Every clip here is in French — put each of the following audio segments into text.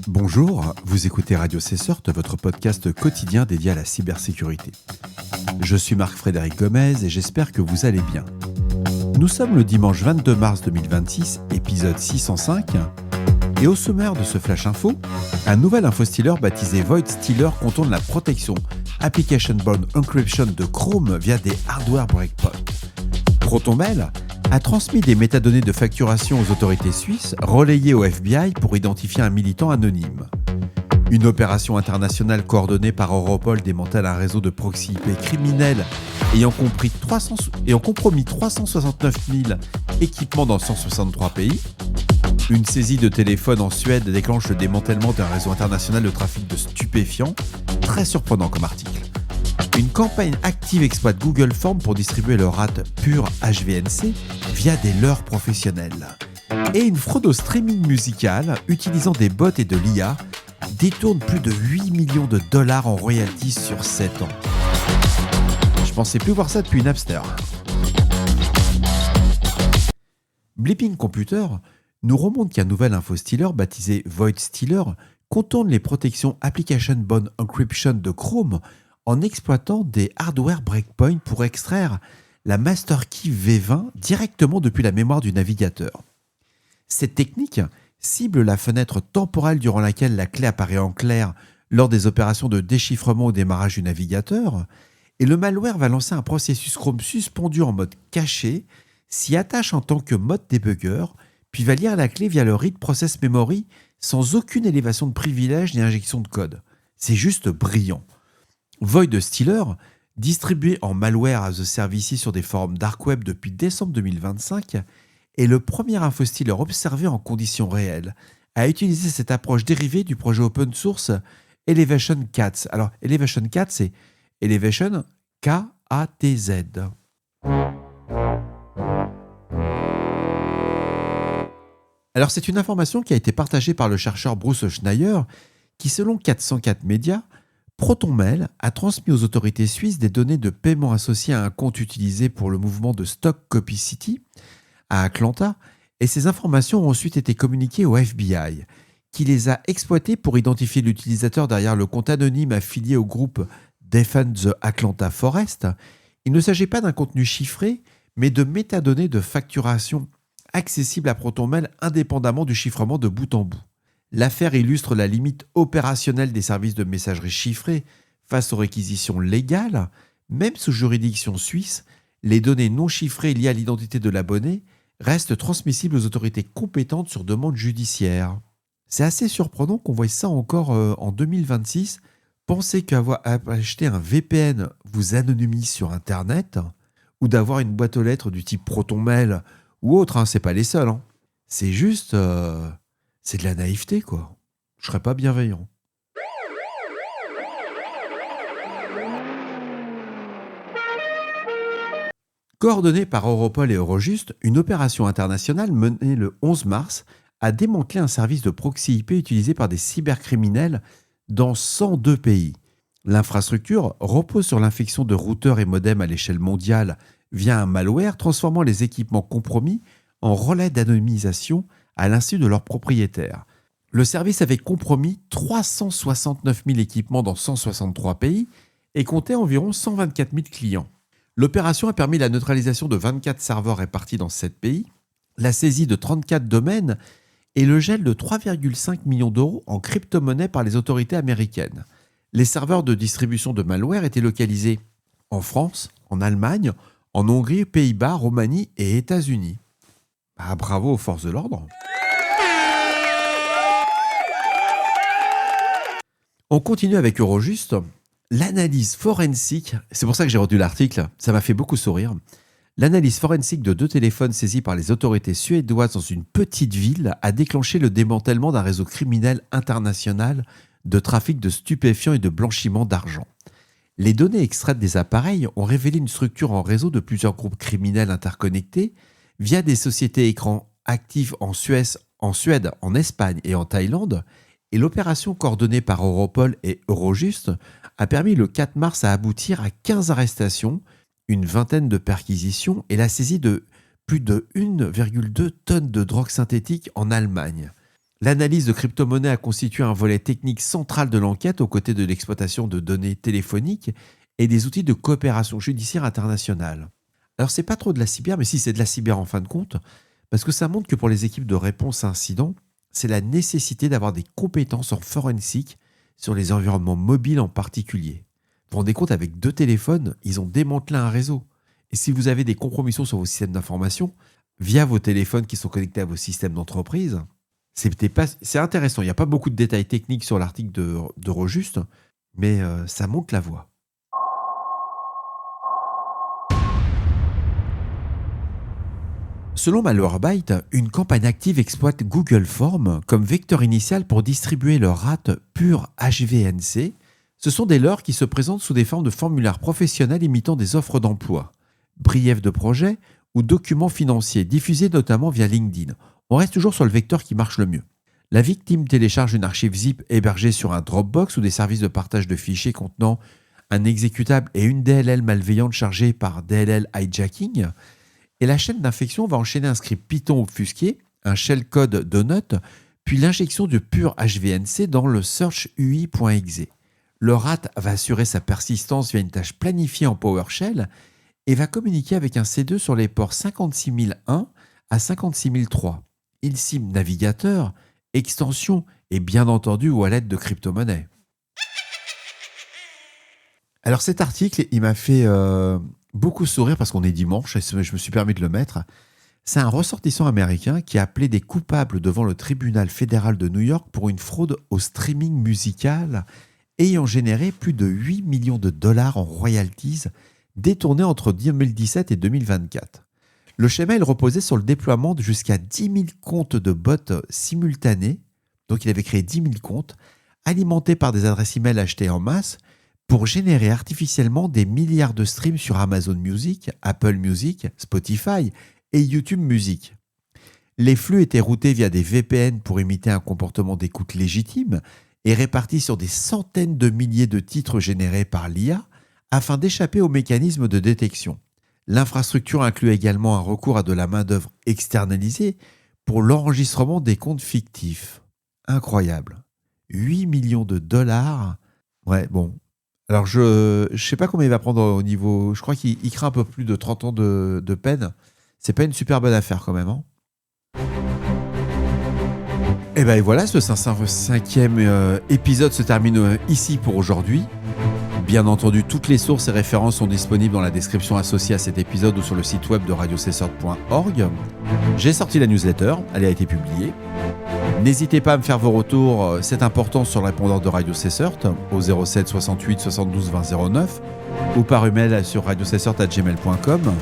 Bonjour, vous écoutez Radio Cessort, votre podcast quotidien dédié à la cybersécurité. Je suis Marc-Frédéric Gomez et j'espère que vous allez bien. Nous sommes le dimanche 22 mars 2026, épisode 605, et au sommaire de ce Flash Info, un nouvel infostealer baptisé VoidStealer contourne la protection Application-Bound Encryption de Chrome via des hardware breakpoints. ProtonMail a transmis des métadonnées de facturation aux autorités suisses, relayées au FBI pour identifier un militant anonyme. Une opération internationale coordonnée par Europol démantèle un réseau de proxy IP criminels ayant compromis 369 000 équipements dans 163 pays. Une saisie de téléphone en Suède déclenche le démantèlement d'un réseau international de trafic de stupéfiants. Très surprenant comme article. Une campagne active exploite Google Forms pour distribuer le RAT pur HVNC via des leurres professionnels. Et une fraude au streaming musical utilisant des bots et de l'IA détourne plus de 8 millions de dollars en royalties sur 7 ans. Je pensais plus voir ça depuis Napster. Blipping Computer nous remonte qu'un nouvel infostealer baptisé VoidStealer contourne les protections Application-Bound Encryption de Chrome en exploitant des hardware breakpoints pour extraire la master key V20 directement depuis la mémoire du navigateur. Cette technique cible la fenêtre temporelle durant laquelle la clé apparaît en clair lors des opérations de déchiffrement au démarrage du navigateur, et le malware va lancer un processus Chrome suspendu en mode caché, s'y attache en tant que mode debugger, puis va lire la clé via le read process memory sans aucune élévation de privilège ni injection de code. C'est juste brillant. VoidStealer, distribué en malware as a service sur des forums dark web depuis décembre 2025, est le premier infostealer observé en conditions réelles à utiliser cette approche dérivée du projet open source Elevation Cats. Alors, Elevation Cats, c'est Elevation K-A-T-Z. Alors, c'est une information qui a été partagée par le chercheur Bruce Schneier, qui, selon 404 médias, ProtonMail a transmis aux autorités suisses des données de paiement associées à un compte utilisé pour le mouvement de Stock Copy City à Atlanta, et ces informations ont ensuite été communiquées au FBI, qui les a exploitées pour identifier l'utilisateur derrière le compte anonyme affilié au groupe Defend the Atlanta Forest. Il ne s'agit pas d'un contenu chiffré, mais de métadonnées de facturation accessibles à ProtonMail indépendamment du chiffrement de bout en bout. L'affaire illustre la limite opérationnelle des services de messagerie chiffrés face aux réquisitions légales. Même sous juridiction suisse, les données non chiffrées liées à l'identité de l'abonné restent transmissibles aux autorités compétentes sur demande judiciaire. C'est assez surprenant qu'on voie ça encore en 2026. Pensez qu'avoir acheté un VPN vous anonymise sur Internet, ou d'avoir une boîte aux lettres du type ProtonMail ou autre, c'est pas les seuls. C'est juste... c'est de la naïveté, quoi. Je serais pas bienveillant. Coordonnée par Europol et Eurojust, une opération internationale menée le 11 mars a démantelé un service de proxy IP utilisé par des cybercriminels dans 102 pays. L'infrastructure repose sur l'infection de routeurs et modems à l'échelle mondiale via un malware transformant les équipements compromis en relais d'anonymisation à l'insu de leurs propriétaires. Le service avait compromis 369 000 équipements dans 163 pays et comptait environ 124 000 clients. L'opération a permis la neutralisation de 24 serveurs répartis dans 7 pays, la saisie de 34 domaines et le gel de 3,5 millions d'euros en crypto-monnaie par les autorités américaines. Les serveurs de distribution de malware étaient localisés en France, en Allemagne, en Hongrie, Pays-Bas, Roumanie et États-Unis. Bravo aux forces de l'ordre. On continue avec Eurojust. L'analyse forensique, c'est pour ça que j'ai retenu l'article, ça m'a fait beaucoup sourire. L'analyse forensique de 2 téléphones saisis par les autorités suédoises dans une petite ville a déclenché le démantèlement d'un réseau criminel international de trafic de stupéfiants et de blanchiment d'argent. Les données extraites des appareils ont révélé une structure en réseau de plusieurs groupes criminels interconnectés via des sociétés écrans actives en Suède, en Espagne et en Thaïlande, et l'opération coordonnée par Europol et Eurojust a permis le 4 mars à aboutir à 15 arrestations, une vingtaine de perquisitions et la saisie de plus de 1,2 tonnes de drogue synthétique en Allemagne. L'analyse de crypto-monnaies a constitué un volet technique central de l'enquête aux côtés de l'exploitation de données téléphoniques et des outils de coopération judiciaire internationale. Alors c'est pas trop de la cyber, mais si c'est de la cyber en fin de compte, parce que ça montre que pour les équipes de réponse à incidents, c'est la nécessité d'avoir des compétences en forensique sur les environnements mobiles en particulier. Vous vous rendez compte, avec 2 téléphones, ils ont démantelé un réseau. Et si vous avez des compromissions sur vos systèmes d'information, via vos téléphones qui sont connectés à vos systèmes d'entreprise, c'est intéressant. Il n'y a pas beaucoup de détails techniques sur l'article de Rojuste, mais ça monte la voie. Selon Malwarebytes, une campagne active exploite Google Forms comme vecteur initial pour distribuer le RAT pur HVNC. Ce sont des leurres qui se présentent sous des formes de formulaires professionnels imitant des offres d'emploi, briefs de projet ou documents financiers diffusés notamment via LinkedIn. On reste toujours sur le vecteur qui marche le mieux. La victime télécharge une archive zip hébergée sur un Dropbox ou des services de partage de fichiers contenant un exécutable et une DLL malveillante chargée par DLL hijacking. Et la chaîne d'infection va enchaîner un script Python obfusqué, un shellcode Donut, puis l'injection de pur HVNC dans le search UI.exe. Le RAT va assurer sa persistance via une tâche planifiée en PowerShell et va communiquer avec un C2 sur les ports 56001 à 56003. Il cible navigateur, extension et bien entendu wallet de crypto-monnaie. Alors cet article, il m'a fait beaucoup sourire parce qu'on est dimanche et je me suis permis de le mettre. C'est un ressortissant américain qui a appelé des coupables devant le tribunal fédéral de New York pour une fraude au streaming musical ayant généré plus de 8 millions de dollars en royalties détournés entre 2017 et 2024. Le schéma, il reposait sur le déploiement de jusqu'à 10 000 comptes de bots simultanés. Donc il avait créé 10 000 comptes alimentés par des adresses email achetées en masse pour générer artificiellement des milliards de streams sur Amazon Music, Apple Music, Spotify et YouTube Music. Les flux étaient routés via des VPN pour imiter un comportement d'écoute légitime et répartis sur des centaines de milliers de titres générés par l'IA afin d'échapper au mécanisme de détection. L'infrastructure inclut également un recours à de la main-d'œuvre externalisée pour l'enregistrement des comptes fictifs. Incroyable. 8 millions de dollars. Ouais, bon. Alors, je sais pas combien il va prendre au niveau... Je crois qu'il craint un peu plus de 30 ans de peine. C'est pas une super bonne affaire quand même, hein. Et ben voilà, ce 505e épisode se termine ici pour aujourd'hui. Bien entendu, toutes les sources et références sont disponibles dans la description associée à cet épisode ou sur le site web de radiocessort.org. J'ai sorti la newsletter, elle a été publiée. N'hésitez pas à me faire vos retours, c'est important, sur le répondeur de Radio Cessort au 07 68 72 20 09 ou par email sur radiocessort@gmail.com.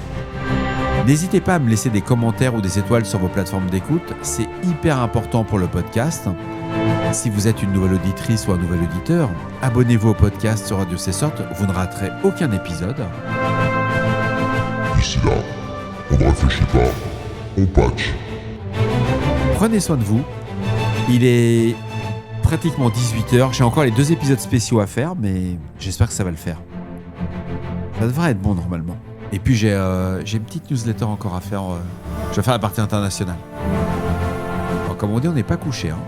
N'hésitez pas à me laisser des commentaires ou des étoiles sur vos plateformes d'écoute, c'est hyper important pour le podcast. Si vous êtes une nouvelle auditrice ou un nouvel auditeur, abonnez-vous au podcast sur Radio Cessort, vous ne raterez aucun épisode. D'ici là, on ne réfléchit pas, on patch. Prenez soin de vous. Il est pratiquement 18h. J'ai encore les 2 épisodes spéciaux à faire, mais j'espère que ça va le faire. Ça devrait être bon normalement. Et puis j'ai une petite newsletter encore à faire. Je vais faire la partie internationale. Alors, comme on dit, on n'est pas couché, hein.